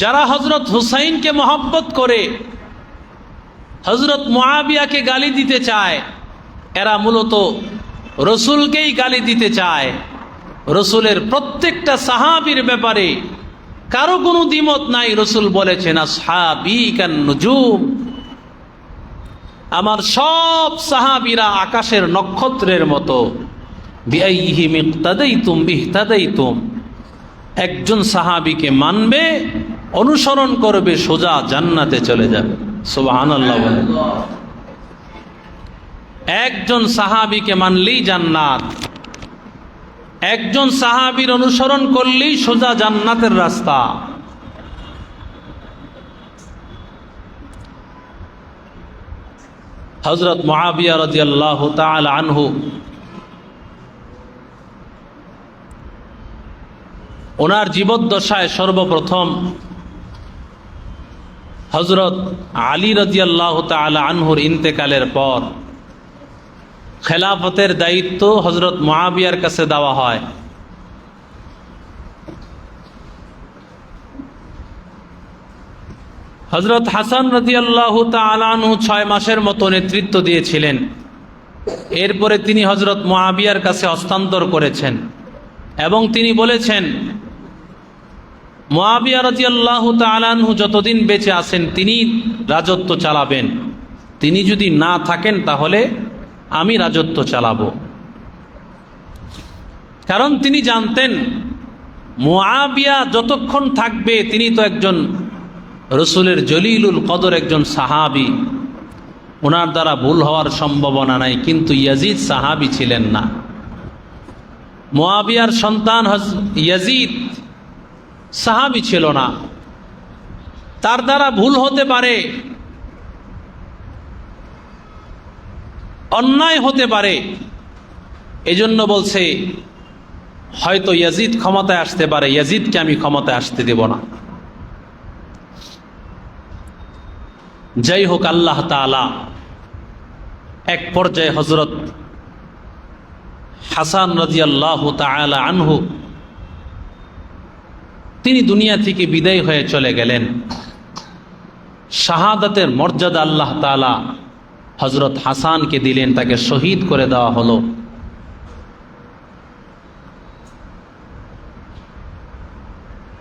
যারা হযরত হুসাইনকে মহব্বত করে হযরত মুআবিয়াকে গালি দিতে চায়, এরা মূলত রসুলকেই গালি দিতে চায়। রসুলের প্রত্যেকটা সাহাবীর ব্যাপারে কারো কোনো দ্বিমত নাই। রসুল বলেছেন আসহাবী কান নুজুম, আমার সব সাহাবীরা আকাশের নক্ষত্রের মতো। বিআইহিম ইক্তাদাইতুম বিহতাদাইতুম, একজন সাহাবীকে মানবে, অনুসরণ করবে, সোজা জান্নাতে চলে যাবে। সুবহানাল্লাহ বলেন। একজন সাহাবীকে মানলেই জান্নাত, একজন সাহাবীর অনুসরণ করলেই সোজা জান্নাতের রাস্তা। হযরত মুআবিয়া রাদিয়াল্লাহু তাআলা আনহু ওনার জীবদ্দশায় সর্বপ্রথম হযরত আলী রাদিয়াল্লাহু তাআলা আনহুর ইন্তেকালের পর খেলাফতের দায়িত্ব হযরত মুআবিয়ার কাছে দেওয়া হয়। হযরত হাসান রাদিয়াল্লাহু তাআলা আনহু 6 মাসের মতো নেতৃত্ব দিয়েছিলেন। এরপরে তিনি হযরত মুআবিয়ার কাছে হস্তান্তর করেছেন এবং তিনি বলেছেন মুআবিয়া রাদিয়াল্লাহু তাআলা আনহু যতদিন বেঁচে আছেন তিনি রাজত্ব চালাবেন, তিনি যদি না থাকেন তাহলে আমি রাজত্ব চালাবো। কারণ তিনি জানতেন মুআবিয়া যতক্ষণ থাকবে তিনি তো একজন রসুলের জলিলুল কদর একজন সাহাবী, ওনার দ্বারা ভুল হওয়ার সম্ভাবনা নাই। কিন্তু ইয়াজিদ সাহাবী ছিলেন না। মুআবিয়ার সন্তান ইয়াজিদ সাহাবী ছিল না, তার দ্বারা ভুল হতে পারে, অন্যায় হতে পারে। এজন্য বলছে হয়তো ইয়াজিদ ক্ষমতায় আসতে পারে, ইয়াজিদকে আমি ক্ষমতায় আসতে দেব না। যাই হোক, আল্লাহ তাআলা এক পর্যায়ে হযরত হাসান রাদিয়াল্লাহু তাআলা আনহু তিনি দুনিয়া থেকে বিদায় হয়ে চলে গেলেন। শাহাদাতের মর্যাদা আল্লাহ তাআলা হযরত হাসানকে দিলেন, তাকে শহীদ করে দেওয়া হলো।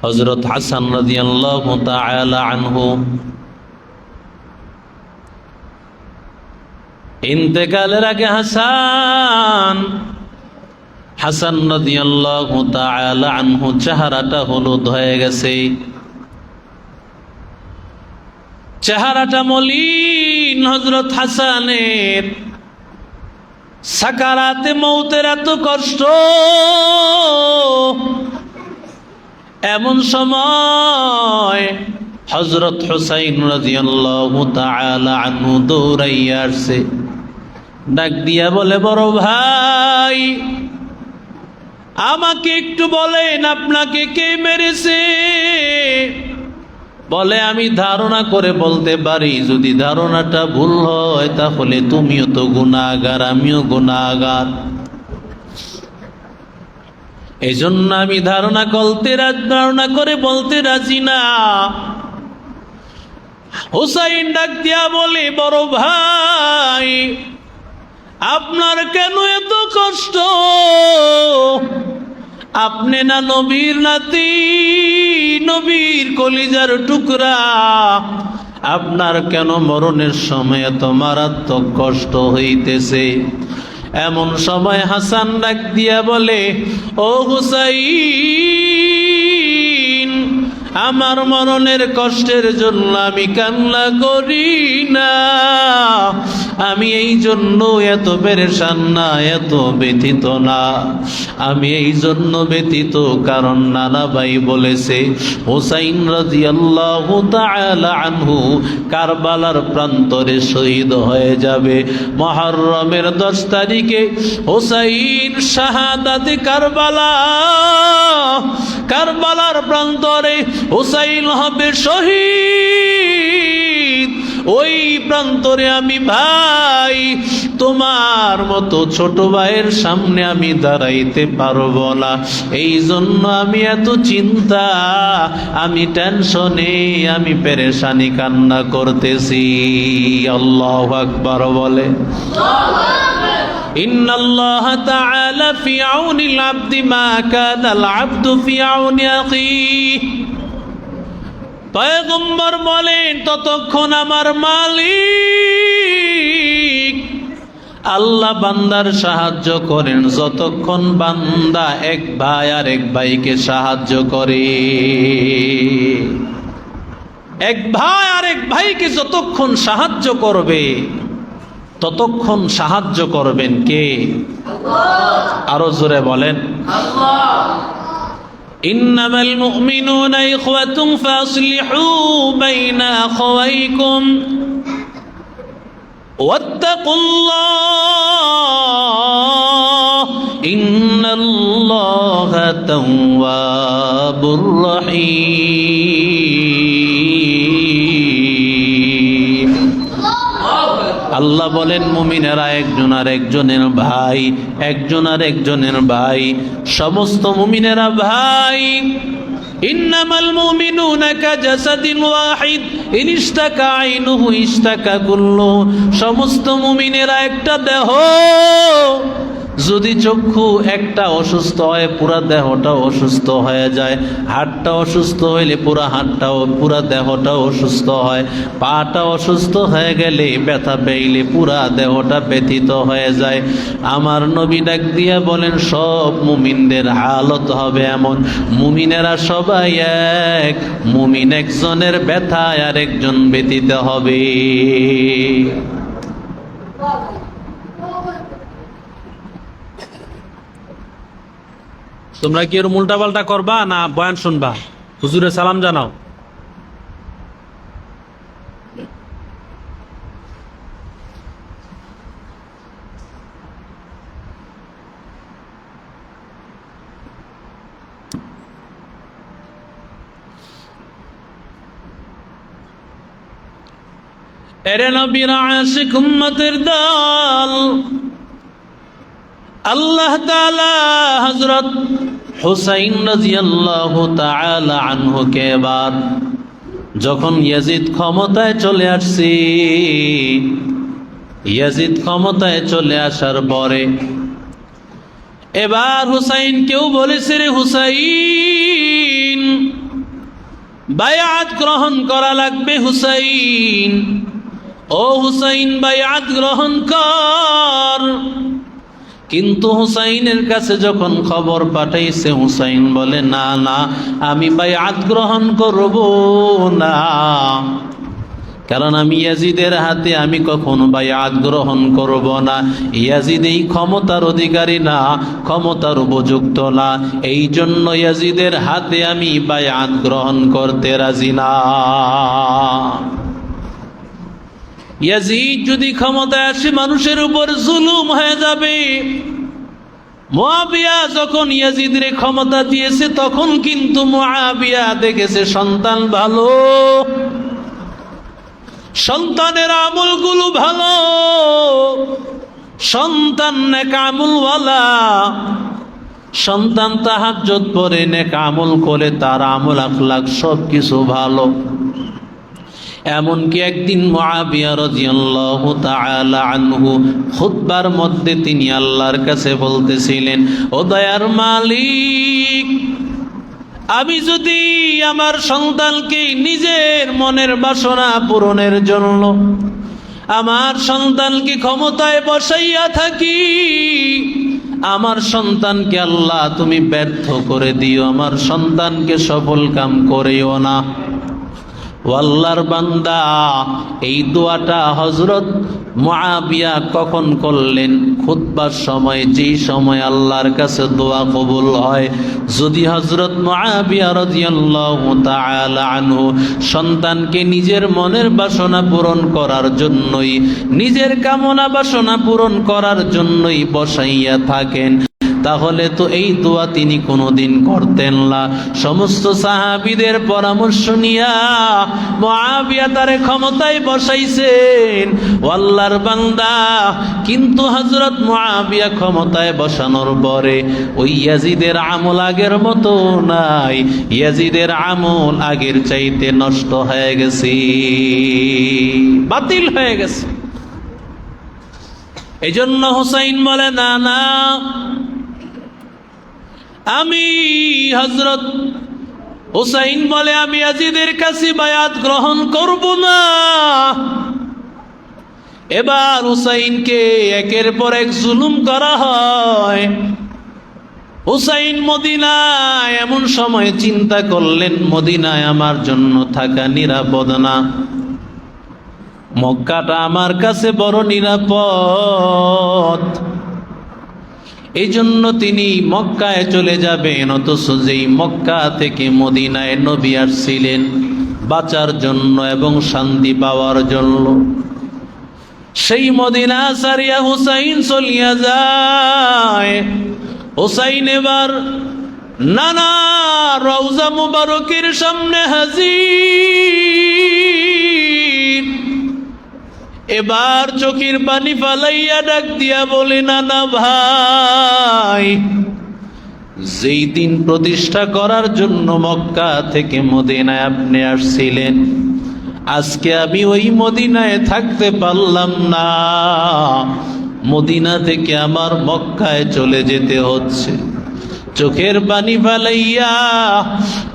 হযরত হাসান রাদিয়াল্লাহু তাআলা আনহু ইন্তেকালের আগে হাসান রাদিয়াল্লাহু তাআলা আনহু চেহারাটা হলুদ হয়ে গেছে, চেহারাটা মলিন। হযরত হাসানের সাকারাতে মৌতের এত কষ্ট, এমন সময় হযরত হুসাইন রাদিয়াল্লাহু তাআলা আনহু দৌড়াইয়া আসছে, ডাক দিয়া বলে বড় ভাই আমাকে একটু বলেন আপনাকে কে মেরেছে? বলে আমি ধারণা করে বলতে পারি, যদি ধারণাটা ভুল হয় তাহলে তুমিও তো গুনাহগার, আমিও গুনাহগার। এজন্য আমি ধারণা করে বলতে রাজি না। হুসাইন ডাক দিয়া বলে বড় ভাই আপনার কেন এত কষ্ট? আপনি না নবীর নাতি, নবীর কলিজার টুকরা, আপনার কেন মরণের সময় এত মারাত্মক কষ্ট হইতেছে? এমন সময় হাসান ডাক দিয়া বলে ও হুসাইন, আমার মরণের কষ্টের জন্য আমি কান্না করি না, আমি এই জন্য এত পেরেশান না, এত ব্যথিত না। আমি এই জন্য ব্যথিত কারণ নানা ভাই বলেছে হুসাইন রাদিয়াল্লাহু তাআলা আনহু কারবালার প্রান্তরে শহীদ হয়ে যাবে। মুহররমের 10 তারিখে হুসাইন শাহাদাতে কারবালার প্রান্তরে হুসাইন হবে শহীদ। ওই প্রান্তরে আমি ভাই তোমার মতো ছোট ভাইয়ের সামনে আমি দাঁড়াইতে পারবো না, এই জন্য আমি এত চিন্তা, আমি টেনশনে, আমি পেরেশানি কান্না করতেছি। আল্লাহু আকবার বলে। ইন্নাল্লাহ তাআলা ফি আউনিল আবদি মা কানাল আবদু ফি আউনি আখিহি। পয়গম্বর বলেন, ততক্ষণ আমার মালিক আল্লাহ বান্দার সাহায্য করেন যতক্ষণ বান্দা এক ভাই আর এক ভাইকে সাহায্য করে। এক ভাই আর এক ভাইকে যতক্ষণ সাহায্য করবে ততক্ষণ সাহায্য করবেন কে? আরো জোরে বলেন আল্লাহ। ইন্নামাল মুমিনুনা ইখওয়াতুন ফাসলিহু বাইনা আখাওয়াইকুম ওয়াত্তাকুল্লাহ ইন্নাল্লাহা তাওয়াবুর রহিম। আল্লাহ বলেন, মুমিনেরা একজন আর একজনের ভাই, একজন আর একজনের ভাই, সমস্ত মুমিনেরা ভাই। ইন্নামাল মুমিনুনা কাজাসাদিন ওয়াহিদ ইন ইশতাকা আইনুহু ইশতাকা কুল্লুহু। সমস্ত মুমিনেরা একটা দেহ, যদি চক্ষু একটা অসুস্থ হয় পুরা দেহটা অসুস্থ হয়ে যায়, হাতটা অসুস্থ হইলে পুরা হাতটাও, পুরা দেহটাও অসুস্থ হয়, পাটা অসুস্থ হয়ে গেলে, ব্যথা পেইলে পুরা দেহটা ব্যথিত হয়ে যায়। আমার নবী ডাক দিয়া বলেন, সব মুমিনদের হালত হবে এমন, মুমিনেরা সবাই এক, মুমিন একজনের ব্যথায় আর একজন ব্যথিত হবে। তোমরা কি এর উল্টা পাল্টা করবা না বয়ান শুনবা? হুজুরে সালাম জানাও। এরে নবীর আশিক উম্মতের দল, আল্লাহ তাআলা হযরত হুসাইন রাদিয়াল্লাহু তাআলা আনহুকে এবার যখন ইয়াজিদ ক্ষমতায় চলে আসছে, ইয়াজিদ ক্ষমতায় চলে আসার পরে এবার হুসাইনকেও বলেছে, রে হুসাইন বায়াত গ্রহণ করা লাগবে। হুসাইন, ও হুসাইন বায়াত গ্রহণ কর। কিন্তু হুসাইনের কাছে যখন খবর পাঠাইছে, হুসাইন বলে, না না, আমি বায়াত গ্রহণ করব না, কারণ আমি ইয়াজিদের হাতে আমি কখনো বায়াত গ্রহণ করব না। ইয়াজিদ এই ক্ষমতার অধিকারী না, ক্ষমতার উপযুক্ত না, এই জন্য ইয়াজিদের হাতে আমি বায়াত গ্রহণ করতে রাজি না। ইয়াজিদ যদি ক্ষমতায় আসে মানুষের উপর জুলুম হয়ে যাবে। মুআবিয়া যখন ইয়াজিদের ক্ষমতা দিয়েছে তখন কিন্তু মুআবিয়া দেখেছে সন্তান ভালো, সন্তানের আমলগুলো ভালো, সন্তান নেক আমলওয়ালা, সন্তান তাহাজ্জুদ পড়ে নেক আমল করে, তার আমল আখলাক সব কিছু ভালো। এমনকি একদিন মুআবিয়া রাদিয়াল্লাহু তাআলা আনহু খুতবার মধ্যে তিনি আল্লাহর কাছে বলতেছিলেন, ও দয়ার মালিক, আমি যদি আমার সন্তানকে নিজের মনের বাসনা পূরণের জন্য আমার সন্তানকে ক্ষমতায় বসাইয়া থাকি, আমার সন্তানকে আল্লাহ তুমি ব্যর্থ করে দিও, আমার সন্তানকে সফল কাম করিও না। আল্লাহর বান্দা, এই দোয়াটা হযরত মুআবিয়া কখন করলেন? খুতবার সময়, যেই সময় আল্লাহর কাছে দোয়া কবুল হয়। যদি হযরত মুআবিয়া রাদিয়াল্লাহু তাআলা আনহু সন্তানকে নিজের মনের বাসনা পূরণ করার জন্যই, নিজের কামনা বাসনা পূরণ করার জন্যই বসাইয়া থাকেন, তাহলে তো এই দোয়া তিনি কোনোদিন করতেন না। সমস্ত সাহাবীদের পরামর্শ নিয়া মুআবিয়া তারে ক্ষমতায় বসাইছেন, আল্লাহর বান্দা। কিন্তু হযরত মুআবিয়া ক্ষমতায় বসানোর পরে ওই ইয়াজিদের আমল আগের মতো নাই, ইয়াজিদের আমল আগের চাইতে নষ্ট হয়ে গেছে, বাতিল হয়ে গেছে। এই জন্য হুসাইন বলে, না না, আমি হযরত হুসাইন বলে আমি ইয়াজিদের কাছে বায়াত গ্রহণ করব না। এবার হুসাইনকে একের পর এক জুলুম করা হয়। হুসাইন মদিনায় এমন সময় চিন্তা করলেন, মদিনায় আমার জন্য থাকা নিরাপদ না, মক্কাটা আমার কাছে বড় নিরাপদ। এই জন্য তিনি মক্কায় চলে যাবেন, অথচ যেই মক্কা থেকে মদিনায় নবী আসছিলেন বাঁচার জন্য এবং শান্তি পাওয়ার জন্য, সেই মদিনা সারিয়া হুসাইন চলিয়া যায়। হুসাইন এবার নানা রওজা মুবারকের সামনে হাজির। এবার চোখের পানি ফালাইয়া ডাক দিয়া বলে, নানা ভাই, যেই দিন প্রতিষ্ঠা করার জন্য মক্কা থেকে মদিনায় আপনি আসছিলেন, আজকে আমি ওই মদিনায় থাকতে পারলাম না, মদিনা থেকে আমার মক্কায় চলে যেতে হচ্ছে। চোখের পানি ফালাইয়া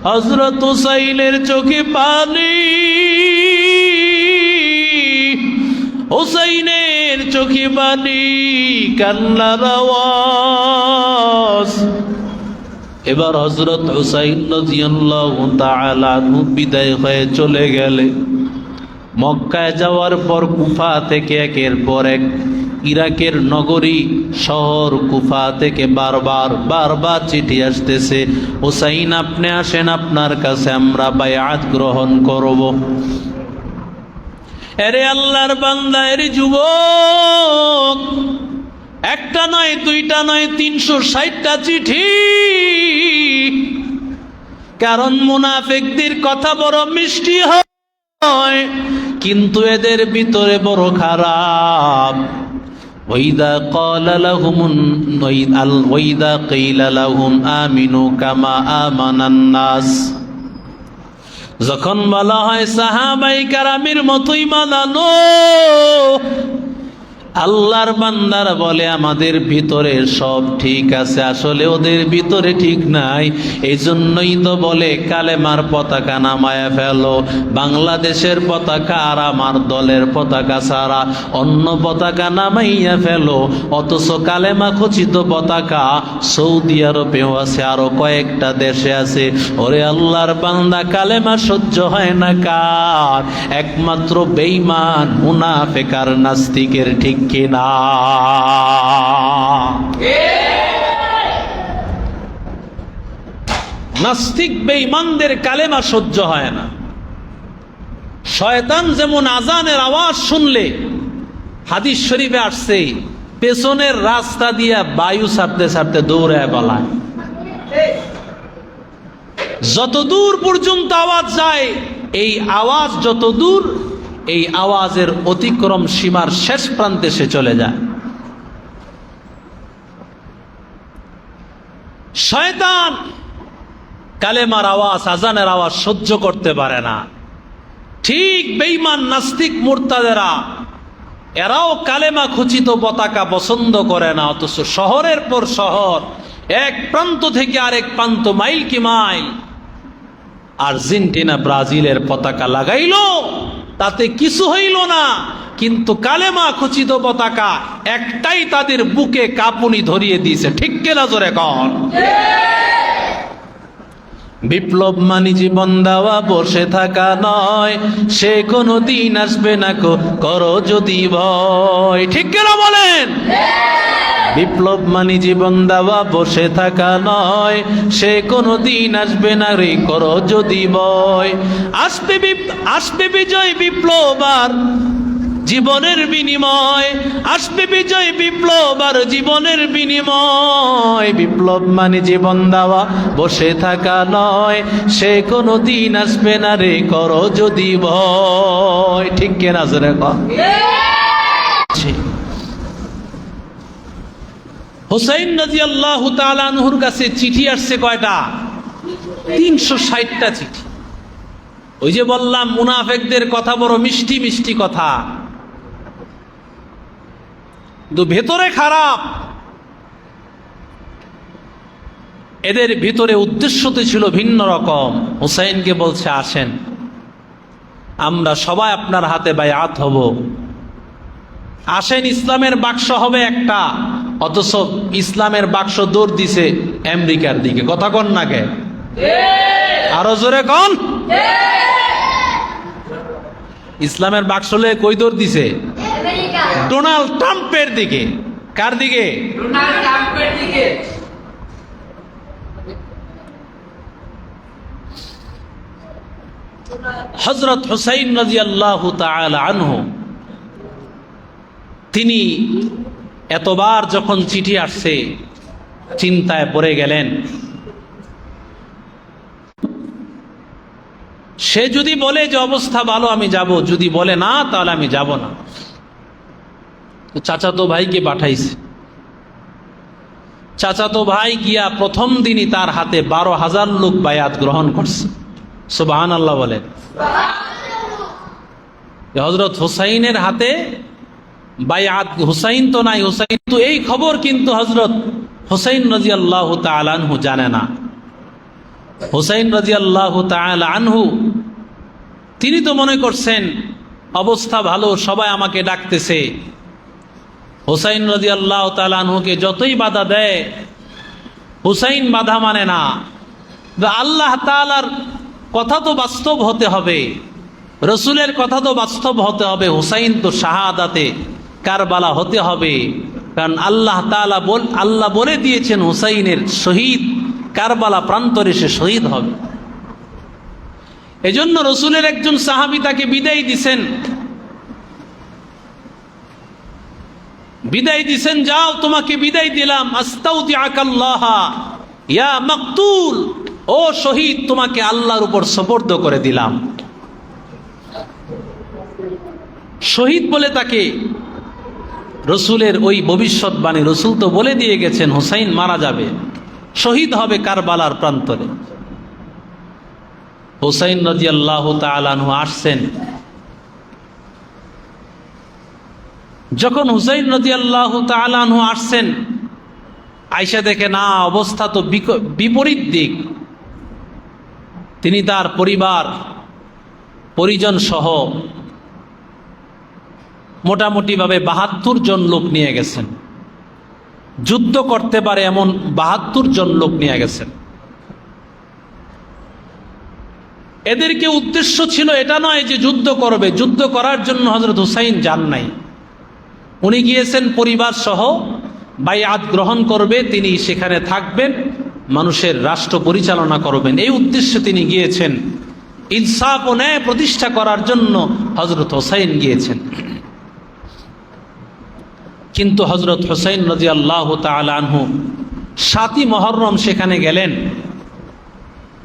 হযরত হুসাইনের চোখে পানি, হুসাইনের চোখে পানি, কান্নার আওয়াজ। এবার হযরত হুসাইন রাদিয়াল্লাহু তাআলা আনহু বিদায় হয়ে চলে গেলে, মক্কায় যাওয়ার পর কুফা থেকে একের পর এক ইরাকের নগরী শহর কুফা থেকে বারবার চিঠি আসতেছে, হুসাইন আপনি আসেন, আপনার কাছে আমরা বায়াত গ্রহণ করব। এরে আল্লাহর বান্দা, এরে যুবক, একটা নয়, দুইটা নয়, 360টা চিঠি। কারণ মুনাফিকদের কথা বড় মিষ্টি হয়, কিন্তু এদের ভিতরে বড় খারাপ। ওয়াইদা ক্বালা লাহুম আমিনু কামা আমানান নাস, যখন বলা হয় সাহাবায়ে কেরামের মতোই মানানো, আল্লাহর বান্দারা বলে আমাদের ভিতরে সব ঠিক আছে, আসলে ওদের ভিতরে ঠিক নাই। এই জন্যই তো বলে কালেমার পতাকা নামায়া ফেলো, বাংলাদেশের পতাকা আর আমার দলের পতাকা ছাড়া অন্য পতাকা নামাইয়া ফেলো। অথচ কালেমা খচিত পতাকা সৌদি আরবেও আছে, আরো কয়েকটা দেশে আছে। ওরে আল্লাহর বান্দা, কালেমা সহ্য হয় না কার? একমাত্র বেঈমান, মুনাফিক আর নাস্তিকের, ঠিক কিনা? নাস্তিক বেঈমানদের কালেমা সহ্য হয় না। শয়তান যেমন আজানের আওয়াজ শুনলে, হাদিস শরীফে আসছে, পেছনের রাস্তা দিয়া বায়ু ছাড়তে ছাড়তে দৌড়ায় পালায়। যত দূর পর্যন্ত আওয়াজ যায়, এই আওয়াজ যত দূর, এই আওয়াজের অতিক্রম সীমার শেষ প্রান্তে সে চলে যায়। শয়তান কালেমার আওয়াজ, আজানের আওয়াজ সহ্য করতে পারে না। ঠিক বেঈমান নাস্তিক মুরতাদেরা, এরাও কালেমা খচিত পতাকা পছন্দ করে না। অথচ শহরের পর শহর, এক প্রান্ত থেকে আরেক প্রান্ত, মাইল কি মাইল আর্জেন্টিনা ব্রাজিলের পতাকা লাগাইলো, তাতে কিছু হইল না। কিন্তু কালেমা খচিত পতাকা একটাই তাদের বুকে কাঁপুনি ধরিয়ে দিয়েছে, ঠিক কিনা জোরে কন? বিপ্লব মানে জীবন দেওয়া, বসে থাকা নয়, সে কোনো দিন আসবে না, করো যদি ভয়, ঠিক কিনা বলেন? বিপ্লব মানে জীবন দেওয়া, বসে থাকা নয়, সে কোনো দিন আসবে না রে, করো যদি ভয়। আসবে বিজয়, বিপ্লব আর জীবনের বিনিময় আসবে বিজয় বিপ্লব আর জীবনের বিনিময়। বিপ্লব মানে জীবন দেওয়া, বসে থাকা নয়, সে কোনো দিন আসবে না রে, করো যদি ভয়। ঠিক কিনা জোরে কও। হুসাইন রাদিয়াল্লাহু তাআলা আনহুর কাছে চিঠি আসছে কয়টা? 360টা চিঠি। ওই যে বললাম মুনাফিকদের কথা বড় মিষ্টি মিষ্টি কথা, কিন্তু ভেতরে খারাপ। এদের ভিতরে উদ্দেশ্য তো ছিল ভিন্ন রকম। হুসাইনকে বলছে আসেন, আমরা সবাই আপনার হাতে বায়াত হব, আসেন ইসলামের বাক্স হবে একটা। অথচ ইসলামের বাক্স দৌড় দিছে আমেরিকার দিকে। কথা কন না কে? আরো জোরে কন। ইসলামের বাক্স হলে কই দৌড় দিছে? ডোনাল্ড ট্রাম্পের দিকে। কার দিকে? ডোনাল্ড ট্রাম্পের দিকে। হযরত হুসাইন রাদিয়াল্লাহু তাআলা আনহু তিনি এতবার যখন চিঠি আসছে চিন্তায় পড়ে গেলেন। সে যদি বলে যে অবস্থা ভালো আমি যাব, যদি বলে না তাহলে আমি যাব না। চাচাতো ভাইকে পাঠাইছে। চাচাতো ভাই গিয়া প্রথম দিনই তার হাতে 12,000 লোক বায়াত গ্রহণ করছে। সুবহানাল্লাহ বলেন। হযরত হুসাইনের হাতে বায়াত। হুসাইন তো নাই, হুসাইন তো এই খবর কিন্তু হযরত হুসাইন রাদিয়াল্লাহু তাআলা আনহু জানে না। হুসাইন রাদিয়াল্লাহু তাআলা আনহু তিনি তো মনে করছেন অবস্থা ভালো, সবাই আমাকে ডাকতেছে। হুসাইন রাদিয়াল্লাহু তাআলা আনহুকে যতই বাধা দেয় হুসাইন বাধা মানে না। আল্লাহ তাআলার কথা তো বাস্তব হতে হবে, রসুলের কথা তো বাস্তব হতে হবে। হুসাইন তো শাহাদাতে কারবালা হতে হবে, কারণ আল্লাহ তাআলা আল্লাহ বলে দিয়েছেন হুসাইনের শহীদ কারবালা প্রান্তরে সে শহীদ হবে। এজন্য রসুলের একজন সাহাবী তাকে বিদায় দিছেন, যাও তোমাকে বিদায় দিলাম। আস্তাউদিআকাল্লাহ ইয়া মাকতুল, ও শহীদ তোমাকে আল্লাহর উপর সুপর্দ করে দিলাম। শহীদ বলে তাকে রসুলের ওই ভবিষ্যৎবাণী, রসুল তো বলে দিয়ে গেছেন হুসাইন মারা যাবে, শহীদ হবে কারবালার প্রান্তরে। হুসাইন রাদিয়াল্লাহু তাআলা আনহু আসছেন। যখন হুসাইন রাদিয়াল্লাহু তাআলা আনহু আসছেন, আয়েশা দেখে না অবস্থা তো বিপরীত দিক। তিনি তার পরিবার পরিজন সহ মোটামুটি ভাবে 72 জন লোক নিয়ে গেছেন। যুদ্ধ করতে পারে এমন 72 জন লোক নিয়ে গেছেন। এদেরকে উদ্দেশ্য ছিল এটা নয় যে যুদ্ধ করবে, যুদ্ধ করার জন্য হযরত হুসাইন যান নাই। উনি গিয়েছেন পরিবার সহ, বায়াত গ্রহণ করবে, তিনি সেখানে থাকবেন, মানুষের রাষ্ট্র পরিচালনা করবেন, এই উদ্দেশ্যে তিনি গিয়েছেন। ইনসাফ ও ন্যায় প্রতিষ্ঠা করার জন্য হযরত হুসাইন গিয়েছেন। কিন্তু হযরত হুসাইন রাদিয়াল্লাহু তাআলা আনহু 7ই মুহররম সেখানে গেলেন।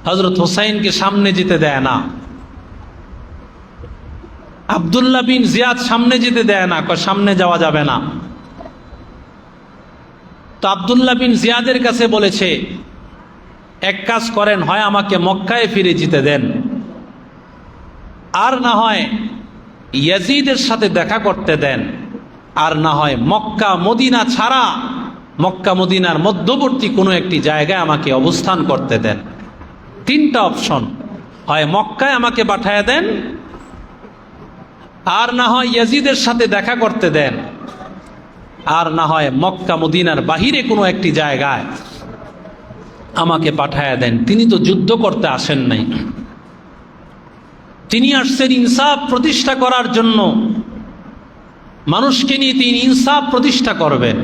হযরত হুসাইনকে সামনে যেতে দেয় না। আব্দুল্লাহ বিন জিয়াদ সামনে যেতে দেয় না, কয় সামনে যাওয়া যাবে না। তো আব্দুল্লাহ বিন জিয়াদের কাছে বলেছে এক কাজ করেন, হয় আমাকে মক্কায় ফিরে যেতে দেন, আর না হয় ইয়াজিদের সাথে দেখা করতে দেন, আর না হয় মক্কা মদিনা ছাড়া মক্কা মদিনার মধ্যবর্তী কোনো একটি জায়গায় আমাকে অবস্থান করতে দেন। 3টা অপশন, হয় মক্কায় আমাকে পাঠায় দেন, আর না হয় ইয়াজিদের সাথে দেখা করতে দেন, আর না হয় মক্কা মদিনার বাহিরে কোনো একটি জায়গায় আমাকে পাঠায় দেন। তিনি তো যুদ্ধ করতে আসেন নাই, তিনি আসছেন ইনসাফ প্রতিষ্ঠা করার জন্য। মানুষকে নিয়ে তিনি ইনসাফ প্রতিষ্ঠা করবেন।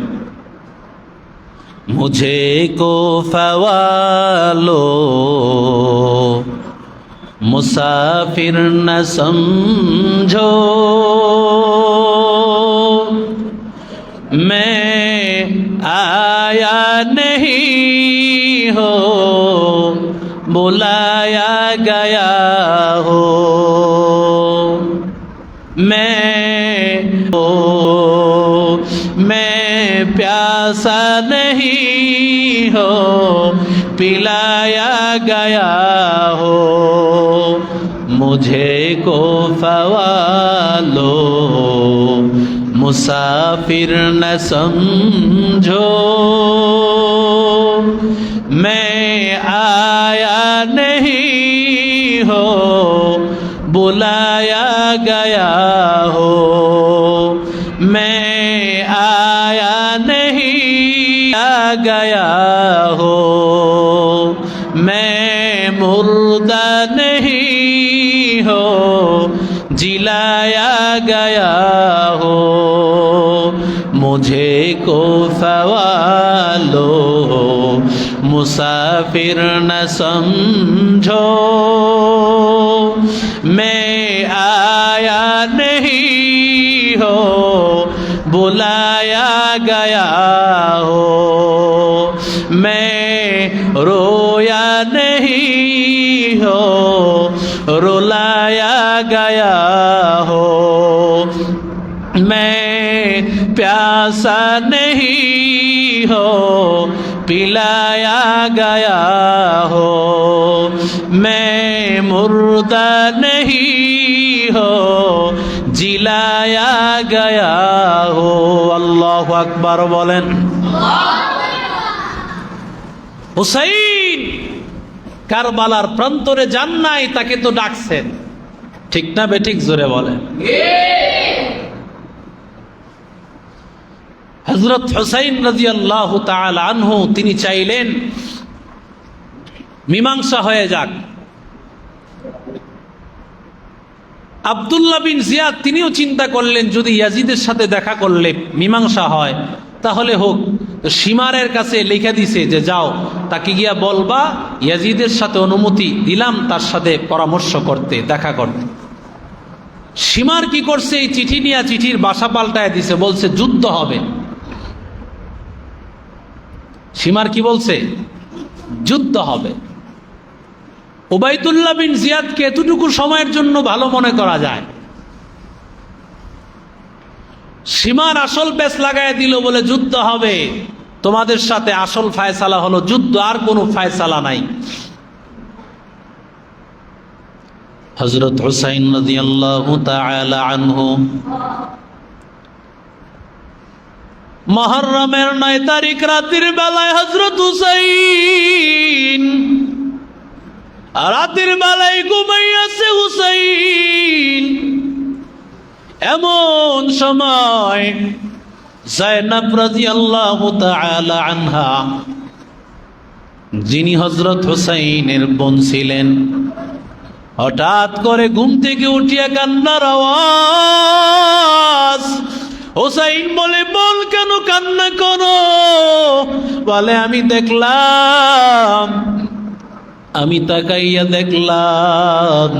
মুঝে কো ফওয়ালো মুসাফির ন সমঝো, मैं आया नहीं हो बुलाया गया हो मैं प्यासा नहीं हो पिलाया गया हो मुझे को फवालो मुसाफिर न समझो मैं आया नहीं हो बुलाया गया हो मैं आया नहीं आ गया हो मैं मुर्दा नहीं हो जिलाया गया हो मुझे को सवालो मुसाफिर न समझो मैं आया नहीं हो बुलाया गया हो मैं रोया नहीं हो रुलाया गया हो मैं प्यासा नहीं हो पिलाया गया हो मैं मुर्दा नहीं हो जिलाया गया हो আল্লাহু আকবার বলেন হুসাইন কারবালার প্রান্তরে যান নাই তাকে তো ডাকছেন ঠিক না বেঠিক জোরে বলেন হযরত হুসাইন রাদিয়াল্লাহু তাআলা আনহু তিনি চাইলেন মীমাংসা হয়ে যাক আব্দুল্লাহ বিন জিয়াদ তিনিও চিন্তা করলেন যদি ইয়াজিদের সাথে দেখা করলে মীমাংসা হয় তাহলে হোক সীমারের কাছে লিখে দিছে যে যাও তাকে গিয়া বলবা ইয়াজিদের সাথে অনুমতি দিলাম তার সাথে পরামর্শ করতে দেখা করতে সীমার কি করছে এই চিঠি নিয়ে চিঠির বাসা পাল্টায় দিছে বলছে যুদ্ধ হবে সীমার কি বলছে যুদ্ধ হবে উবাইদুল্লাহ বিন জিয়াদকে এতটুকু সময়ের জন্য ভালো মনে করা যায় সীমার আসল পেছ লাগায় দিল বলে যুদ্ধ হবে তোমাদের সাথে আসল ফায়সালা হলো যুদ্ধ আর কোনো ফায়সালা নাই হযরত হুসাইন রাদিয়াল্লাহু তাআলা আনহু মুহররমের 9 তারিখ রাতের বেলায় হযরত হুসাইন রাতের বেলায় ঘুমাইয়াছে হুসাইন এমন সময় যায়েনব রাদিয়াল্লাহু তাআলা আনহা যিনি হযরত হুসাইনের বোন ছিলেন হঠাৎ করে ঘুম থেকে উঠিয়া কান্নার আওয়াজ হুসাইন বলে বল কেন কান্না করো বলে আমি দেখলাম আমি তাকাইয়া দেখলাম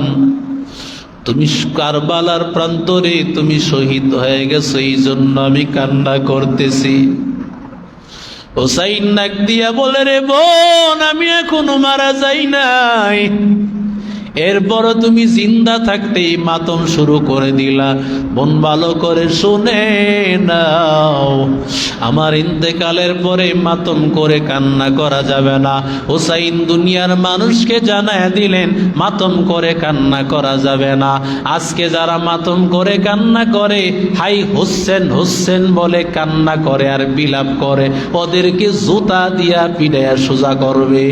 তুমি কারবালার প্রান্তরে তুমি শহীদ হয়ে গেছো এই জন্য আমি কান্না করতেছি হুসাইন নাক দিয়া বলে রে বোন আমি এখনো মারা যাই নাই এরপর তুমি জিন্দা থাকতেই মাতম শুরু করে দিলা বোন ভালো করে শুনে নাও আমার ইন্তেকালের পরে মাতম করে কান্না করা যাবে না হুসাইন দুনিয়ার মানুষকে জানায় দিলেন মাতম করে কান্না করা যাবে না আজকে যারা মাতম করে কান্না করে হাই হোসেন হোসেন বলে কান্না করে আর বিলাপ করে ওদেরকে জুতা দিয়া পিটাইয়া সোজা করবে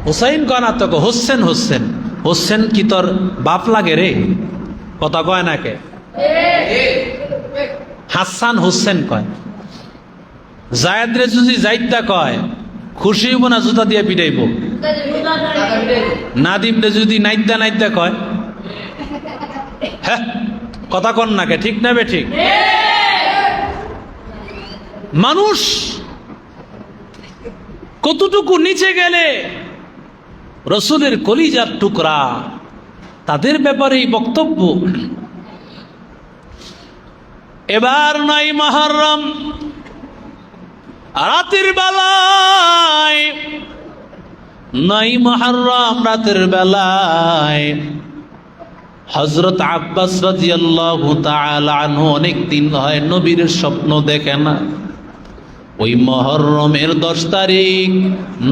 হুসাইন কয় না তোকে হোসেন হোসেন হোসেন কি তোর বাপ লাগে রে কথা কয় না কে হাসান হোসেন কয় জায়েদ রে যদি জাইদটা কয় খুশি হইব না জুতা দিয়ে পিটাইব নাদিম রে যদি নাইদা নাইদা কয় হ্যাঁ কথা কন না কে ঠিক না বে ঠিক মানুষ কতটুকু নিচে গেলে রসুলের কলিজার টুকরা তাদের ব্যাপারে এই বক্তব্য। এবার 9 মুহররম রাতের বেলায়, 9 মুহররম রাতের বেলায় হযরত আব্বাস রাদিয়াল্লাহু তাআলা আনহু অনেক দিন হয় নবীর স্বপ্ন দেখে না। ওই মুহররমের 10 তারিখ,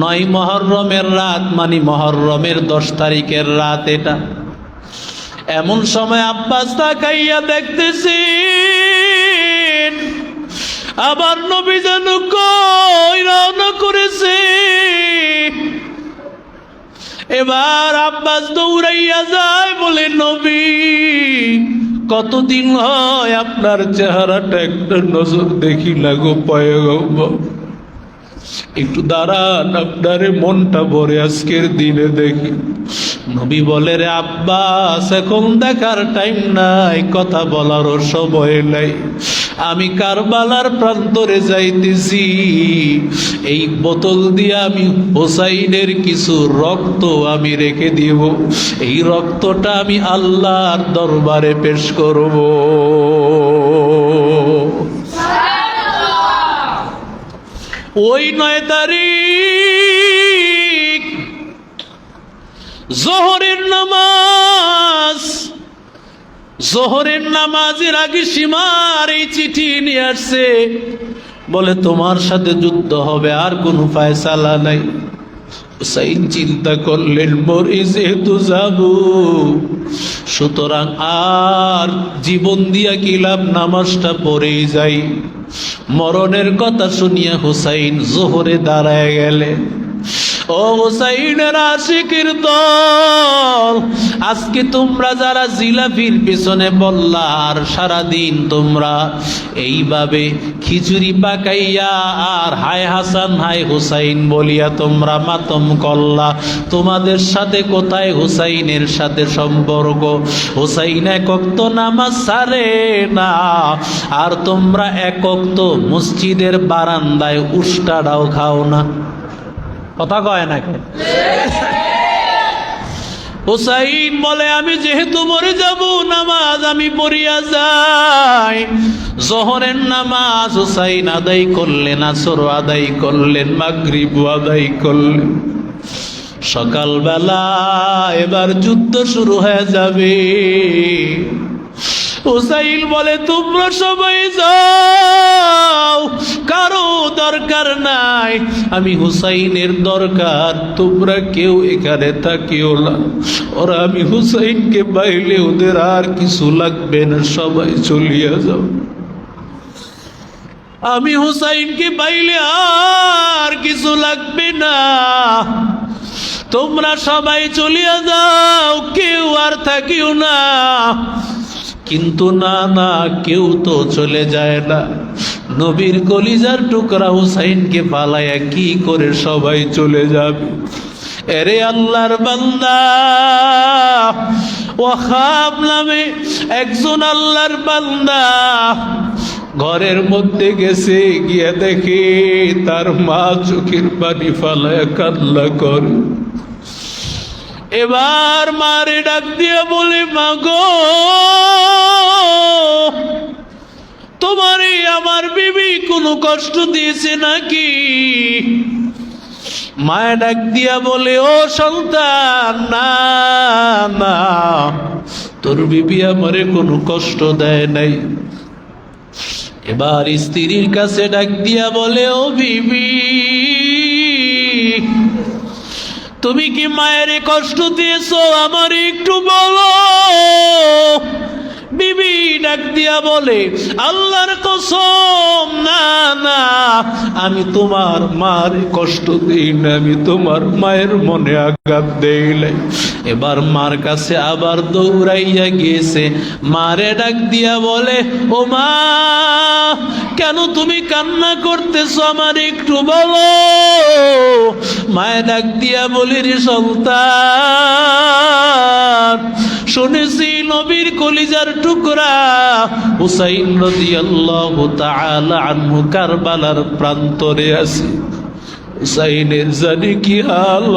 9 মুহররমের রাত, মানে মুহররমের 10 তারিখের রাত এটা। এমন সময় আব্বাস তাকাইয়া দেখতেছেন আবার নবী যেন কই রওনা করেছে। এবার আব্বাস দৌড়াইয়া যায়, বলে নবী কতদিন হয় আপনার চেহারাটা একটা নজর দেখি না গো পয়গম্বর, একটু দাঁড়ান, আপনার মনটা ভরে আজকের দিনে দেখি। নবী বলে, রে আব্বাস এখন দেখার টাইম নাই, কথা বলারও সময় নাই, আমি কারবালার প্রান্তরে যাইতেছি, এই বোতল দিয়ে আমি হোসাইনের কিছু রক্ত আমি রেখে দিব, এই রক্তটা আমি আল্লাহর দরবারে পেশ করব। ওই 9 তারিখ জোহরের নামাজ, জোহরের নামাজের আগে সীমার এই চিঠি নিয়ে আসছে, বলে তোমার সাথে যুদ্ধ হবে, আর কোনো ফয়সালা নাই। হুসাইন চিন্তা করলেন, মরে যেহেতু যাব, সুতরাং আর জীবন দিয়া কি লাভ, নামাজটা পড়েই যাই। মরণের কথা শুনিয়া হুসাইন জোহরে দাঁড়ায় গেলেন। ও হুসাইনের আশিকের দল, আজকে তোমরা যারা জিলাপির পিছনে বললা, আর সারাদিন তোমরা এইভাবে খিচুড়ি পাকাইয়া আর হায় হাসান হায় হুসাইন বলিয়া তোমরা মাতম করলা, তোমাদের সাথে কোথায় হুসাইনের সাথে সম্পর্ক? হুসাইন এক ওয়াক্ত নামাজ ছাড়ে না, আর তোমরা এক ওয়াক্ত মসজিদের বারান্দায় উষ্টাটাও খাও না। কথা কয় নাকি? হুসাইন বলে, আমি যেহেতু মরে যাব, নামাজ আমি পড়িয়া যাই। জোহরের নামাজ হুসাইন আদায় করলেন, আসর আদায় করলেন, মাগরিব আদায় করলেন। সকালবেলা এবার যুদ্ধ শুরু হয়ে যাবে। হুসাইন বলে, তোমরা সবাই যাও, কারো দরকার নাই, আমি হুসাইনের দরকার, তোমরা কেউ এখানে থাকিও না। ওরা আমি হুসাইনকে পাইলে ওদের আর কিছু লাগবে না, সবাই চলিয়া যাও। আমি হুসাইনকে পাইলে আর কিছু লাগবে না, তোমরা সবাই চলিয়া যাও, কেউ আর থাকিও না। কিন্তু না না, কেউ তো চলে যায় না। নবীর কলিজার টুকরা হুসাইনকে পালাইয়া কি করে সবাই চলে যাবে? এরে আল্লাহর বান্দা, ওয়াহাব নামে একজন আল্লাহর বান্দা ঘরের মধ্যে গেছে, গিয়ে দেখে তার মা চোখের পানি ফালায়া কান্না করে। এবার মারে ডাক দিয়া বলে, মা গো, তোমারে আমার বিবি কোনো কষ্ট দিয়েছে নাকি? মায়া ডাক দিয়া বলে, ও সন্তান, না না, তোর বিবি আমারে কোনো কষ্ট দেয় নাই। এবার স্ত্রীর কাছে ডাক দিয়া বলে, ও বিবি, তুমি কি মায়ের কষ্ট দিয়েছো, আমার একটু বলো। বিবি ডাক দিয়া বলে, আল্লাহর কসম, না না, আমি তোমার মার কষ্ট দিই না, আমি তোমার মায়ের মনে আঘাত দেই নাই। এবার মার কাছে আবার দৌড়াইয়া গিয়েছে, মারে ডাক দিয়া বলে, ও মা, কেন তুমি কান্না করতেছো, আমার একটু বলো। মায়ে ডাক দিয়া বলি, রে সন্তান, শুনেছি নবীর কলিজার টুকরা হুসাইন রাদিয়াল্লাহু তাআলা আনহু কারবালার প্রান্তরে আছে। হুসাইনের জানি কি হাল,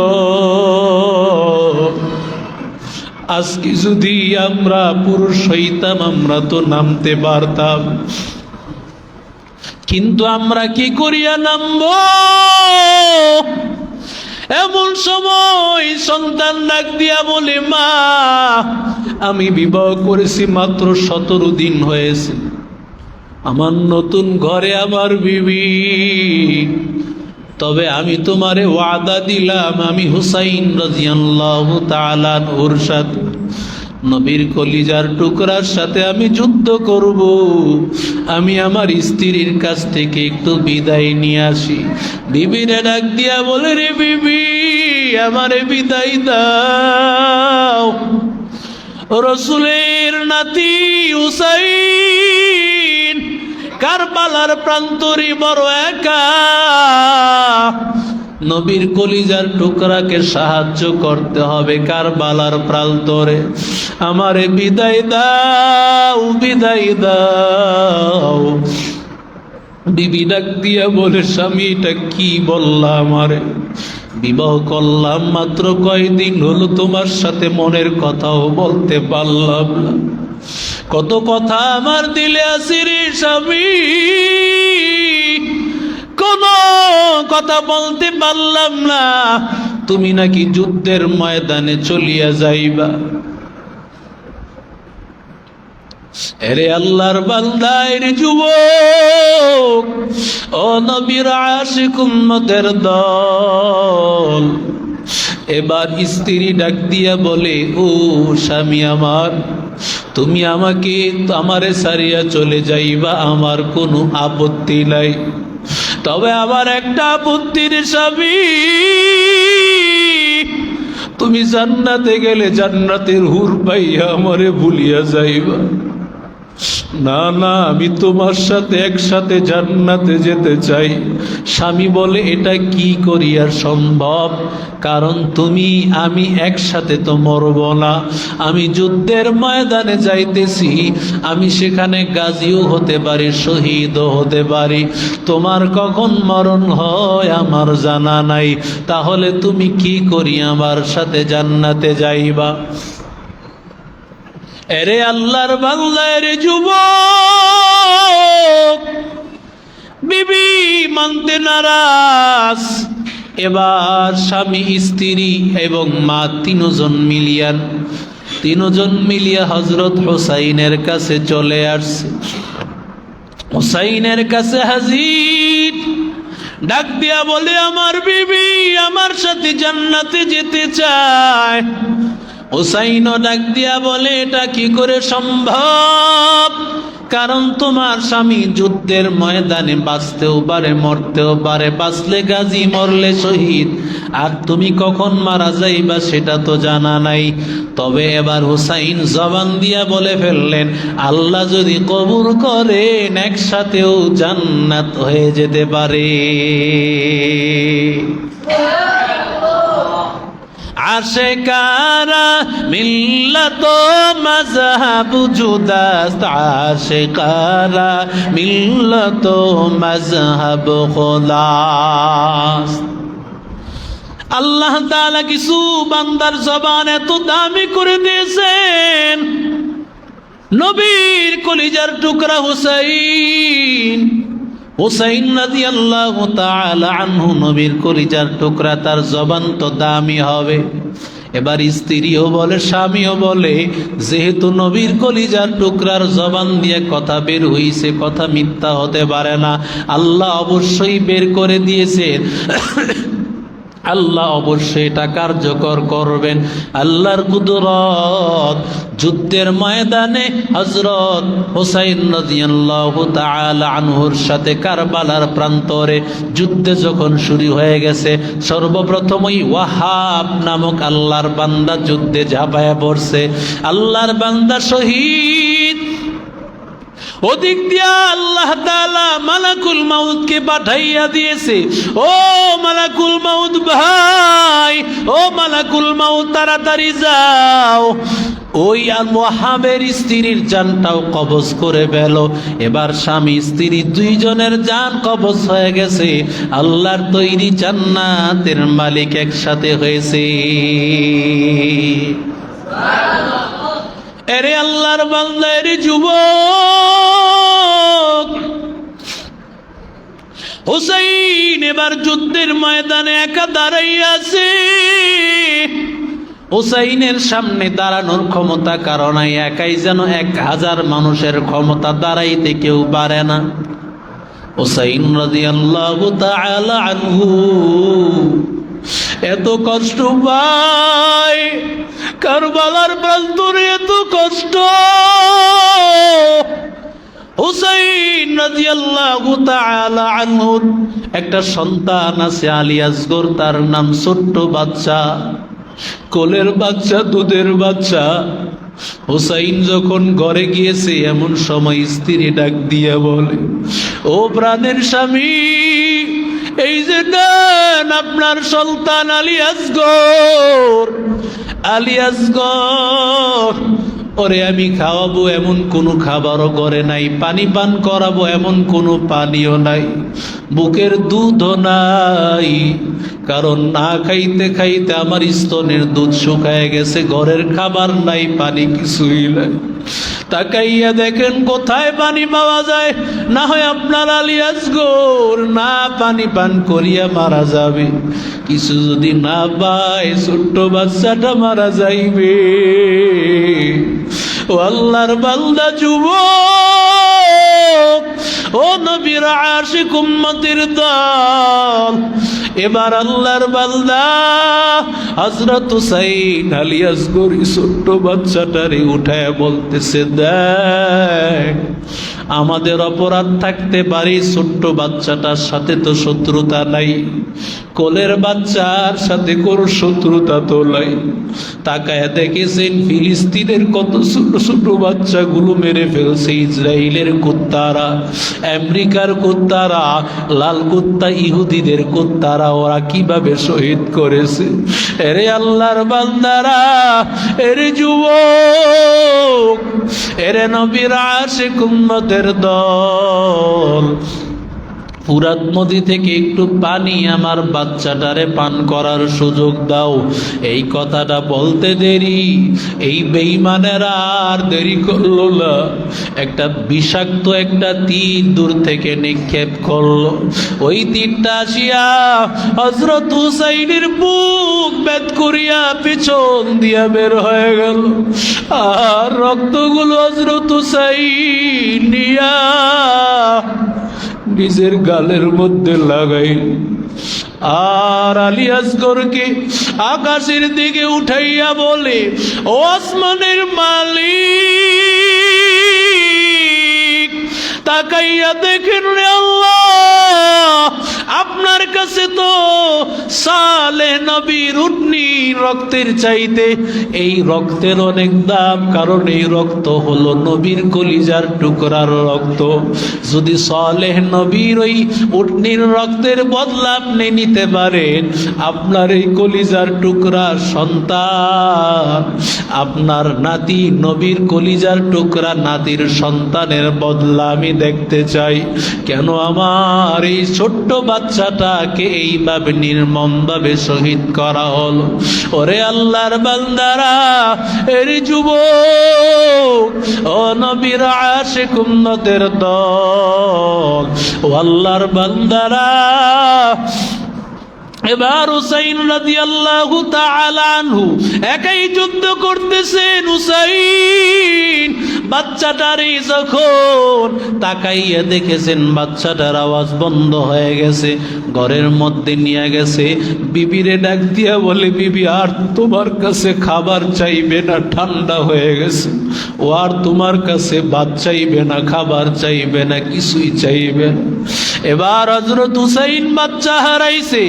আজকে যদি আমরা পুরুষ হইতাম আমরা তো নামতে পারতাম, কিন্তু আমরা কি করিয়া নামবো? এমন সময় সন্তান ডাক দিয়া বলে, মা আমি বিবাহ করেছি মাত্র 17 দিন হয়েছে, আমার নতুন ঘরে আমার বিবি, তবে আমি তোমারে ওয়াদা দিলাম আমি হুসাইন রাদিয়াল্লাহু তাআলা আনহুর সাথে, নবীর কলিজার টুকরার সাথে আমি যুদ্ধ করব, আমি আমার স্ত্রীর কাছ থেকে একটু বিদায় নিয়ে আসি। বিবিরে ডাক দিয়া বলে, রে বিবি আমারে বিদায় দাও, রসুলের নাতি হুসাইন কারবালার প্রান্তরে বড় একা, নবীর কলিজার টুকরাকে সাহায্য করতে হবে কারবালার প্রান্তরে, আমারে বিদায় দাও, বিদায় দাও। বিবি ডাক দিয়া বলে, স্বামী এটা কি বললা আমারে? বিবাহ করলাম মাত্র কয়দিন হলো, তোমার সাথে মনের কথাও বলতে পারলাম না, কত কথা আমার দিলে আছে রে স্বামী, কোন কথা বলতে পারলাম না, তুমি নাকি যুদ্ধের ময়দানে চলিয়া যাইবা। এরে আল্লাহর বান্দা, এরে যুবক, ও নবীর আশিক উম্মতের দল, এবার স্ত্রী ডাক দিয়া বলে, ও স্বামী আমার, তুমি আমাকে আমারে সারিয়া চলে যাইবা, আমার কোনো আপত্তি নাই, তবে আমার একটা আপত্তির স্বামী, তুমি জান্নাতে গেলে জান্নাতের হুর পাইয়া আমারে ভুলিয়া যাইবা। না না, আমি তোমার সাথে একসাথে জান্নাতে যেতে চাই। স্বামী বলে, এটা কি করিয়া সম্ভব? কারণ তুমি আমি একসাথে তো মরব না, আমি যুদ্ধের ময়দানে যাইতেছি, আমি সেখানে গাজীও হতে পারি, শহীদও হতে পারি, তোমার কখন মরণ হয় আমার জানা নাই, তাহলে তুমি কি করি আমার সাথে জান্নাতে যাইবা? এরে আল্লাহর বান্দা, এরে যুবক, বিবি মানতে নারাজ। এবার স্বামী স্ত্রী এবং মা তিনজন মিলিয়া হযরত হুসাইনের কাছে চলে আসছে। হুসাইনের কাছে হাজির, ডাক দিয়া বলে, আমার বিবি আমার সাথে জান্নাতে যেতে চায়। হুসাইনও ডাক দিয়া বলে, এটা কি করে সম্ভব? কারণ তোমার স্বামী যুদ্ধের ময়দানে বাঁচতেও পারে মরতেও পারে, বাঁচলে গাজী মরলে শহীদ, আর তুমি কখন মারা যাইবা সেটা তো জানা নাই। তবে এবার হুসাইন জবান দিয়া বলে ফেললেন, আল্লাহ যদি কবুল করেন একসাথেও জান্নাত হয়ে যেতে পারে। আশিকারা মিল্লাত মাযহাব জুদাস, আশিকারা মিল্লাত মাযহাব খুলাস। আল্লাহ তাআলা কিছু বান্দার জবান এত দামি করে দিয়েছেন, নবীর কলিজার টুকরা হুসাইন রাদিয়াল্লাহু তাআলা আনহু, নবীর কলিজার টুকরা, তার জবান তো দামি হবে। এবার স্ত্রীও বলে, স্বামীও বলে, যেহেতু নবীর কলিজার টুকরার জবান দিয়ে কথা বের হইছে, কথা মিথ্যা হতে পারে না, আল্লাহ অবশ্যই বের করে দিয়েছেন, আল্লাহ অবশ্যই এটা কার্যকর করবেন। আল্লাহর কুদরত। যুদ্ধের ময়দানে হযরত হুসাইন রাদিয়াল্লাহু তাআলা আনহুর সাথে কারবালার প্রান্তরে যুদ্ধ যখন শুরু হয়ে গেছে, সর্বপ্রথমই ওয়াহাব নামক আল্লাহর বান্দা যুদ্ধে ঝাঁপায়া পড়ছে। আল্লাহর বান্দা শহীদ। ওদিক দিয়া আল্লাহ তাআলা মালাকুল মাউতকে পাঠাইয়া দিয়েছে। ও মালাকুল মাউত ভাই, ও মালাকুল মাউত তাড়াতাড়ি যাও, ওই ওয়াহাবের স্ত্রীর জানটাও কবজ করে ফেল। এবার স্বামী স্ত্রী দুইজনের জান কবজ হয়ে গেছে, আল্লাহর তৈরি জান্নাতের মালিক একসাথে হয়েছে। এরে আল্লাহর বান্দা, এরে যুবক, হুসাইন এবার যুদ্ধের ময়দানে একা দাঁড়াইয়া আছে। হুসাইনের সামনে দাঁড়ানোর ক্ষমতা কারণ একাই যেন 1000 মানুষের ক্ষমতা, দাঁড়াইতে কেউ পারে না। হুসাইন রাদিয়াল্লাহু তাআলা আনহু এত কষ্ট পায়, কারবালার প্রান্তরে এত কষ্ট। হুসাইন রাদিয়াল্লাহু তাআলা আনহু একটা সন্তান আছে আলী আসগর, তার নাম ছোট্ট বাচ্চা, কোলের বাচ্চা, দুধের বাচ্চা। হুসাইন যখন ঘরে গিয়েছে এমন সময় স্ত্রী ডাক দিয়ে বলে, ও প্রাণের স্বামী, এই যে নেন আপনার সন্তান আলী আসগর, আলী আসগর, ওরে আমি খাওয়াবো এমন কোনো খাবারও ঘরে নাই, পানি পান করাবো এমন কোনো পানিও নাই, বুকের দুধও নাই, কারণ না খাইতে খাইতে আমার স্তনের দুধ শুকায় গেছে, ঘরের খাবার নাই, পানি কিছুই নাই। তাকাইয়া দেখেন কোথায় পানি পাওয়া যায়, না হয় আপনার আলী আসগর না পানি পান করিয়া মারা যাবে, কিছু যদি না পায় ছোট্ট বাচ্চাটা মারা যাইবে। ও আল্লাহর বান্দা যুবক, ও নবীর আশিক উম্মতের দল, এবার আল্লাহর বান্দা হযরত হুসাইন আলী আসগরি ছোট্ট বাচ্চাটারে উঠায় বলতেছে, দেখ আমাদের অপরাধ থাকতে পারে, ছোট্ট বাচ্চাটার সাথে তো শত্রুতা নাই, কোলের বাচ্চার সাথে কোনো শত্রুতা তো নাই। তাকায় দেখেছেন ফিলিস্তিনের কত ছোট ছোট বাচ্চাগুলো মেরে ফেলছে ইসরায়েলের কুত্তারা, আমেরিকার কুত্তারা, লাল কুত্তা ইহুদিদের কুত্তারা, ওরা কিভাবে শহীদ করেছে। এরে আল্লাহর বান্দারা, এরে যুবক, এরে নবীর আশিক উম্মতের দল, ফুরাত নদী থেকে একটু পানি আমার বাচ্চাটারে পান করার সুযোগ দাও। এই কথাটা বলতে দেরি, এই বেঈমানেরা আর দেরি করলো না, একটা বিষাক্ত একটা তীর দূর থেকে নিক্ষেপ করলো। ওই তীরটা আসিয়া হযরত হুসাইনের বুক ভেদ করিয়া পিছন দিয়া বের হয়ে গেল, আর রক্তগুলো হযরত হুসাইন নিয়া নিজের গালের মধ্যে লাগাই, আর আলী আসগরকে আকাশের দিকে উঠাইয়া বলে, ও আসমানের মালিক, তাকাইয়া দেখেন রে আল্লাহ, আপনার কাছে তো সালেহ নবীর উটনি রক্তের চাইতে এই রক্তের অনেক দাম, কারণ এই রক্ত হলো নবীর কলিজার টুকরার রক্ত। যদি সালেহ নবীর ওই উটনির রক্তের বদলা আপনি নিতে পারেন, আপনার এই কলিজার টুকরা সন্তান, আপনার নাতি, নবীর কলিজার টুকরা নাতির সন্তানের বদলা আমি দেখতে চাই। কেন আমার এই ছোট্ট বাচ্চাটাকে এইভাবে নির্মমভাবে শহীদ করা হলো? ওরে আল্লাহর বান্দারা, এর যুবক, ও নবীর আশিক উম্মতের দল, ও আল্লাহর বান্দারা, এবার হুসাইন রাদিয়াল্লাহু তাআলা আনহু একাই যুদ্ধ করতেছেন। হুসাইন বাচ্চাটারে যখন তাকাইয়া দেখেছেন বাচ্চাটার আওয়াজ বন্ধ হয়ে গেছে, ঘরের মধ্যে নিয়ে গেছে, বিবিরে ডাক দিয়া বলে, বিবি আর তোমার কাছে খাবার চাইবে না, ঠান্ডা হয়ে গেছে, ও আর তোমার কাছে ভাত চাইবে না, খাবার চাইবে না, কিছুই চাইবে না। এবার হযরত হুসাইন বাচ্চা হারাইছে,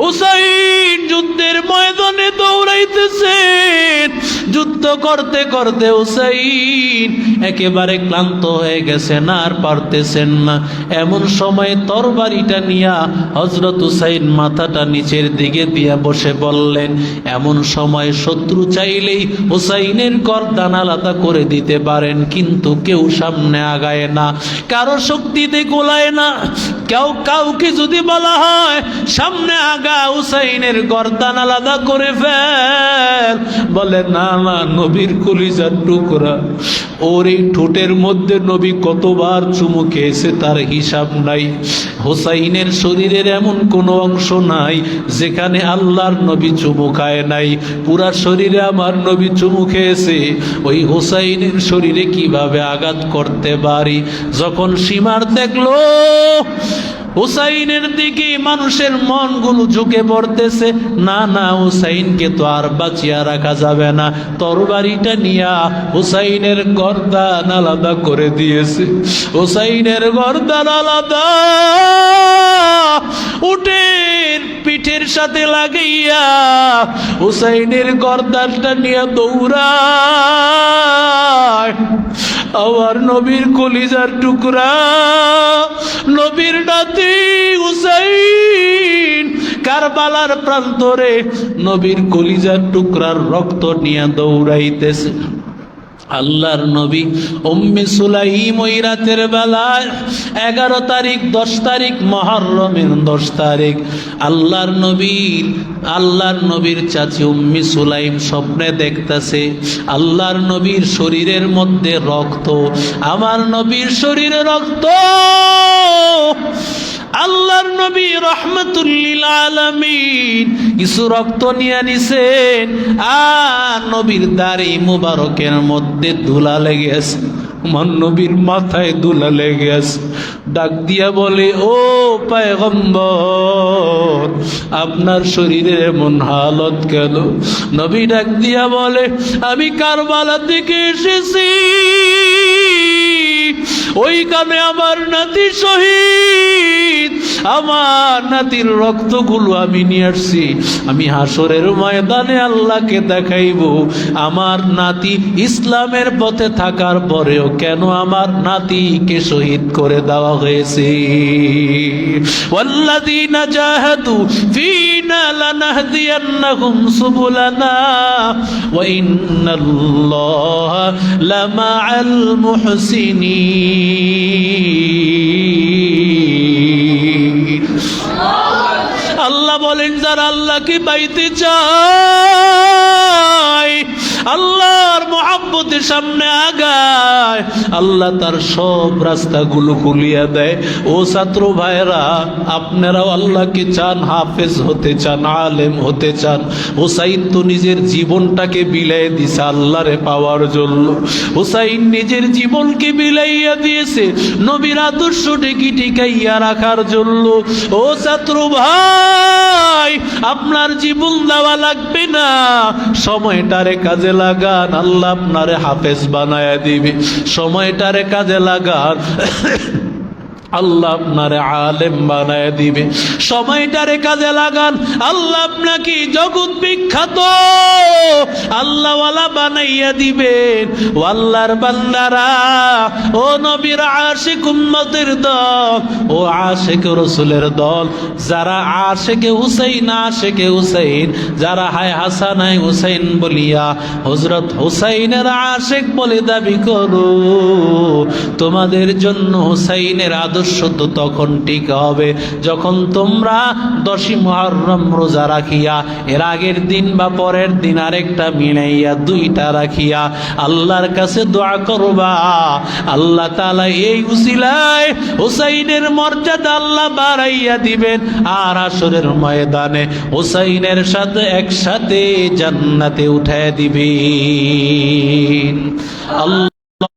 হুসাইন যুদ্ধের ময়দানে দৌড়াইতেছেন, যুদ্ধ করতে করতে হুসাইন একেবারে ক্লান্ত হয়ে গেছেন, আর পারতেছেন না। এমন সময় তরবারিটা নিয়া হযরত হুসাইন মাথাটা নিচের দিকে দিয়া বসে বললেন, এমন সময় শত্রু চাইলেই হুসাইনের গর্দান আলাদা করে দিতে পারেন, কিন্তু কেউ সামনে আগায় না, কারো শক্তিতে গোলায় না। কাউকে যদি বলা হয় সামনে আগা, হুসাইনের গর্দান আলাদা করে ফেল, বলে না না, নবীর কলিজার টুকরা, ওর এই ঠোঁটের মধ্যে নবী কতবার চুমু খেয়েছে তার হিসাব নাই। হোসাইনের শরীরের এমন কোনো অংশ নাই যেখানে আল্লাহর নবী চুমু খায় নাই, পুরা শরীরে আমার নবী চুমু খেয়েছে। ওই হোসাইনের শরীরে কিভাবে আঘাত করতে পারি? যখন সীমার দেখলো হুসাইনের দিকে মানুষের মনগুলো ঝুঁকে পড়তেছে, না না, হুসাইনকে তো আর বাঁচিয়ে রাখা যাবে না, তরবারিটা নিয়া হুসাইনের গর্দান আলাদা করে দিয়েছে। হুসাইনের গর্দান আলাদা উটের পিঠের সাথে লাগাইয়া হুসাইনের গর্দানটা নিয়ে দৌড়ায়। আমার নবীর কলিজার টুকরা, নবীর নাতি হুসাইন কারবালার প্রান্তরে নবীর কলিজার টুকরার রক্ত নিয়ে দৌড়াইতেছে। আল্লাহর নবী উম্মে সুলাইম ওই রাতের বেলায় 11 তারিখ 10 তারিখ মুহররমের 10 তারিখ আল্লাহর নবীর চাচি উম্মে সুলাইম স্বপ্নে দেখতেছে আল্লাহর নবীর শরীরের মধ্যে রক্ত, আমার নবীর শরীরে রক্ত। আল্লাহর নবী রাহমাতুল লিল আলামিন কিছু রক্ত নিয়ে নিছেন, আর নবীর দাড়ি মুবারকের মধ্যে ধুলা লেগে আছে, আমার নবীর মাথায় ধুলা লেগে আছে। ডাক দিয়া বলে, ও পয়গম্বর, আপনার শরীরের এমন হালত কেন? নবী ডাক দিয়া বলে, আমি কারবালা থেকে এসেছি, ওইখানে আমার নাতি শহীদ, আমার নাতির রক্তগুলো আমি নিয়ে আসছি। আমি হাসরের ময়দানে আল্লাহকে দেখাইব আমার নাতি ইসলামের পথে থাকার পরেও কেন আমার নাতিকে শহীদ করে দেওয়া হয়েছে। ওয়াল্লাযীনা জাহাদু ফীনা লানাহদিয়ান্নাহুম সুবুলানা ওয়া ইন্নাল্লাহা লামাআল মুহসিনিন। আল্লাহ বলেন, যারা আল্লাহকে পাইতে চায়, আল্লাহর মুহাব্বতের সামনে আগায়, আল্লাহ তার সব রাস্তাগুলো খুলিয়া দেয়। ও ছাত্র ভাইরা, আপনারাও আল্লাহকে চান, হাফেজ হতে চান, আলেম হতে চান। হুসাইন তো নিজের জীবনটাকে বিলাই দিছে আল্লাহরে পাওয়ার জন্য। হুসাইন নিজের জীবনকে বিলাইয়া দিয়েছে নবীর আদর্শ টিকাইয়া রাখার জন্য। ও ছাত্র ভাই, আপনার জীবন দেওয়া লাগবে না, সময়টারে কাজে লাগান, আল্লাহ আপনারে হাফেজ বানায়া দিবে। সময়টারে কাজে লাগান, আল্লাহ আপনারে আলেম বানায় দিবে। সময়টারে কাজে লাগান, আল্লাহ আপনাকে জগৎ বিখ্যাত আল্লাহওয়ালা বানাইয়া দিবেন। ও আল্লাহর বান্দারা, ও নবীর আশিক উম্মতের দল, ও আশিক রাসূলের দল, যারা আশিকে হুসাইন, যারা হায় হাসান হায় হুসাইন বলিয়া হযরত হুসাইনের আশিক বলে দাবি করো, তোমাদের জন্য হুসাইনের আদর্শ তো তখন ঠিক হবে যখন তোমরা 10ই মুহররম রোজা রাখিয়া এর আগের দিন বা পরের দিন আরেকটা মিলাইয়া 2টা রাখিয়া আল্লাহর কাছে দোয়া করবা। আল্লাহ তাআলা এই উসিলায় হুসাইনের মর্যাদা আল্লাহ বাড়াইয়া দিবেন, আর হাসরের ময়দানে হুসাইনের সাথে একসাথে জান্নাতে উঠায় দিবেন। আল্লাহ